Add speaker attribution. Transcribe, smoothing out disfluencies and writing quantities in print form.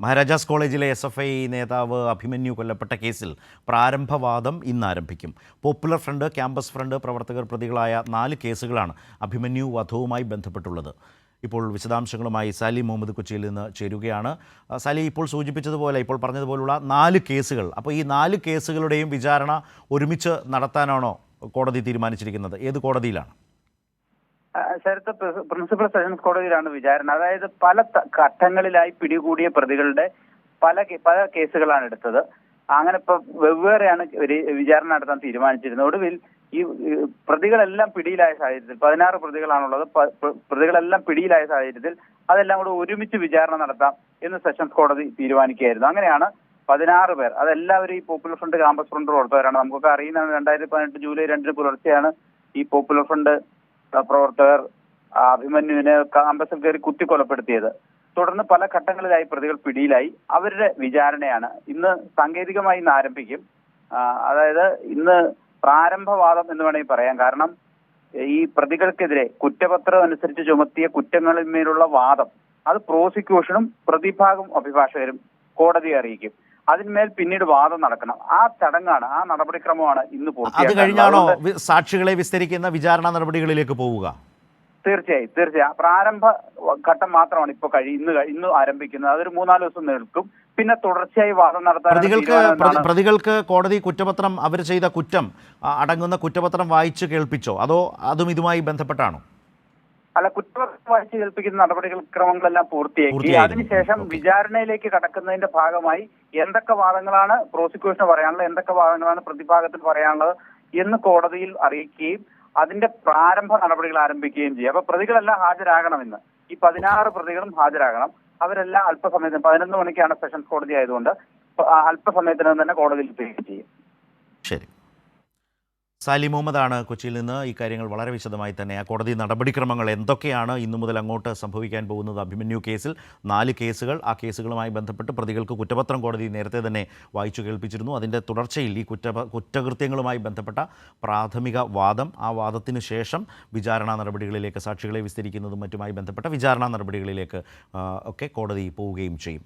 Speaker 1: മഹാരാജാസ് കോളേജിലെ SFI നേതാവ് അഭിമന്യു കൊല്ലപ്പെട്ട കേസിൽ പ്രാരംഭവാദം ഇന്ന് ആരംഭിക്കും. പോപ്പുലർ ഫ്രണ്ട്, ക്യാമ്പസ് ഫ്രണ്ട് പ്രവർത്തകർ പ്രതികളായ 4 കേസുകളാണ് അഭിമന്യു വധവുമായി ബന്ധപ്പെട്ടുള്ളത്. ഇപ്പോൾ വിശദാംശങ്ങളുമായി സാലി മുഹമ്മദ് കൊച്ചിയിൽ നിന്ന് ചേരുകയാണ്. സാലി, ഇപ്പോൾ സൂചിപ്പിച്ചതുപോലെ, ഇപ്പോൾ പറഞ്ഞതുപോലുള്ള 4 കേസുകൾ, അപ്പോൾ ഈ 4 കേസുകളുടെയും വിചാരണ ഒരുമിച്ച് നടത്താനാണോ കോടതി തീരുമാനിച്ചിരിക്കുന്നത്? ഏത് കോടതിയിലാണ്?
Speaker 2: ശരത്ത് പ്രിൻസിപ്പൽ സെഷൻസ് കോടതിയിലാണ് വിചാരണ. അതായത് പല ഘട്ടങ്ങളിലായി പിടികൂടിയ പ്രതികളുടെ പല കേസുകളാണ് എടുത്തത്. അങ്ങനെ ഇപ്പൊ വെവ്വേറെയാണ് വിചാരണ നടത്താൻ തീരുമാനിച്ചിരുന്നത്. ഒടുവിൽ ഈ പ്രതികളെല്ലാം പിടിയിലായ സാഹചര്യത്തിൽ 16 പ്രതികളാണുള്ളത്. പ്രതികളെല്ലാം പിടിയിലായ സാഹചര്യത്തിൽ അതെല്ലാം കൂടെ ഒരുമിച്ച് വിചാരണ നടത്താം എന്ന് സെഷൻസ് കോടതി തീരുമാനിക്കുകയായിരുന്നു. അങ്ങനെയാണ് 16 പേർ, അതെല്ലാവരും ഈ പോപ്പുലർ ഫ്രണ്ട്, ക്യാമ്പസ് ഫ്രണ്ട് പ്രവർത്തകരാണ്. നമുക്കൊക്കെ അറിയുന്നതാണ്, 2018 ജൂലൈ 2 പുലർച്ചെയാണ് ഈ പോപ്പുലർ ഫ്രണ്ട് പ്രവർത്തകർ അഭിമന്യുവിനെ കാമ്പസിൽ കയറി കുത്തിക്കൊലപ്പെടുത്തിയത്. തുടർന്ന് പല ഘട്ടങ്ങളിലായി പ്രതികൾ പിടിയിലായി. അവരുടെ വിചാരണയാണ് ഇന്ന് സാങ്കേതികമായി ഇന്ന് ആരംഭിക്കും. അതായത് ഇന്ന് പ്രാരംഭവാദം എന്ന് വേണമെങ്കിൽ പറയാം. കാരണം ഈ പ്രതികൾക്കെതിരെ കുറ്റപത്രം അനുസരിച്ച് ചുമത്തിയ കുറ്റങ്ങളിന്മേലുള്ള വാദം അത് പ്രോസിക്യൂഷനും പ്രതിഭാഗം അഭിഭാഷകരും കോടതിയെ അറിയിക്കും. അതിന്മേൽ പിന്നീട് വാദം നടക്കണം. ആ ചടങ്ങാണ്, ആ നടപടിക്രമമാണ് ഇന്ന്
Speaker 1: അത് കഴിഞ്ഞാണോ സാക്ഷികളെ വിസ്തരിക്കുന്ന വിചാരണ നടപടികളിലേക്ക് പോവുക?
Speaker 2: തീർച്ചയായും പ്രാരംഭ ഘട്ടം മാത്രമാണ് ഇപ്പൊ ഇന്ന് ആരംഭിക്കുന്നത്. അതൊരു 3-4 ദിവസം നിൽക്കും. പിന്നെ തുടർച്ചയായി വാദം നടത്താൻ
Speaker 1: പ്രതികൾക്ക് കോടതി കുറ്റപത്രം, അവർ ചെയ്ത കുറ്റം അടങ്ങുന്ന കുറ്റപത്രം വായിച്ചു കേൾപ്പിച്ചോ, അതോ അതും ഇതുമായി ബന്ധപ്പെട്ടാണോ?
Speaker 2: അല്ല, കുറ്റപത്രം വായിച്ചു കേൾപ്പിക്കുന്ന നടപടിക്രമങ്ങളെല്ലാം പൂർത്തിയാക്കി. അതിനുശേഷം വിചാരണയിലേക്ക് കടക്കുന്നതിന്റെ ഭാഗമായി എന്തൊക്കെ വാദങ്ങളാണ് പ്രോസിക്യൂഷന് പറയാനുള്ളത്, എന്തൊക്കെ വാദങ്ങളാണ് പ്രതിഭാഗത്തിന് പറയാനുള്ളത് എന്ന് കോടതിയിൽ അറിയിക്കുകയും അതിന്റെ പ്രാരംഭ നടപടികൾ ആരംഭിക്കുകയും ചെയ്യും. അപ്പൊ പ്രതികളെല്ലാം ഹാജരാകണമെന്ന്, ഈ 16 പ്രതികളും ഹാജരാകണം. അവരെല്ലാം അല്പസമയത്തിന് 11 മണിക്കാണ് സെഷൻസ് കോടതി ആയതുകൊണ്ട് അല്പസമയത്തിനകം തന്നെ കോടതിയിൽ എത്തുകയും ചെയ്യും.
Speaker 1: ശരി. സാലി മുഹമ്മദാണ് കൊച്ചിയിൽ നിന്ന് ഈ കാര്യങ്ങൾ വളരെ വിശദമായി തന്നെ, ആ കോടതി നടപടിക്രമങ്ങൾ എന്തൊക്കെയാണ് ഇന്നു മുതൽ അങ്ങോട്ട് സംഭവിക്കാൻ പോകുന്നത്. അഭിമന്യു കേസിൽ 4 കേസുകൾ, ആ കേസുകളുമായി ബന്ധപ്പെട്ട് പ്രതികൾക്ക് കുറ്റപത്രം കോടതി നേരത്തെ തന്നെ വായിച്ചു കേൾപ്പിച്ചിരുന്നു. അതിൻ്റെ തുടർച്ചയിൽ ഈ കുറ്റകൃത്യങ്ങളുമായി ബന്ധപ്പെട്ട പ്രാഥമിക വാദം, ആ വാദത്തിന് ശേഷം വിചാരണാ നടപടികളിലേക്ക്, സാക്ഷികളെ വിസ്തരിക്കുന്നതും മറ്റുമായി ബന്ധപ്പെട്ട വിചാരണാ നടപടികളിലേക്ക് ഒക്കെ കോടതി പോവുകയും ചെയ്യും.